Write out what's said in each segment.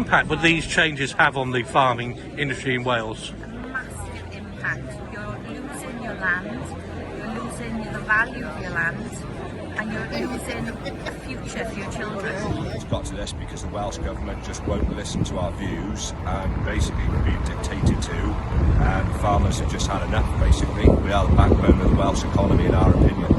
impact would these changes have on the farming industry in Wales? A massive impact. You're losing your land, you're losing the value of your land, and you're losing a future for your children. It's got to this because the Welsh Government just won't listen to our views and basically we're being dictated to, and farmers have just had enough basically. We are the backbone of the Welsh economy in our opinion.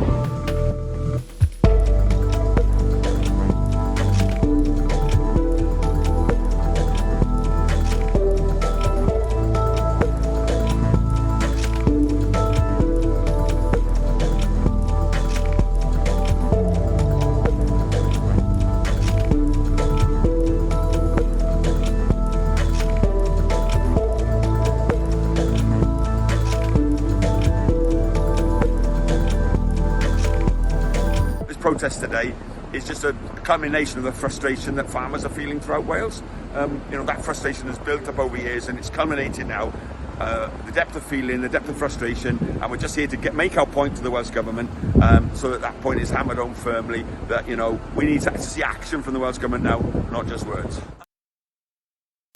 Protest today is just a culmination of the frustration that farmers are feeling throughout Wales. That frustration has built up over years and it's culminated now. The depth of feeling, the depth of frustration, and we're just here to make our point to the Welsh Government so that point is hammered home firmly that we need to see action from the Welsh Government now, not just words.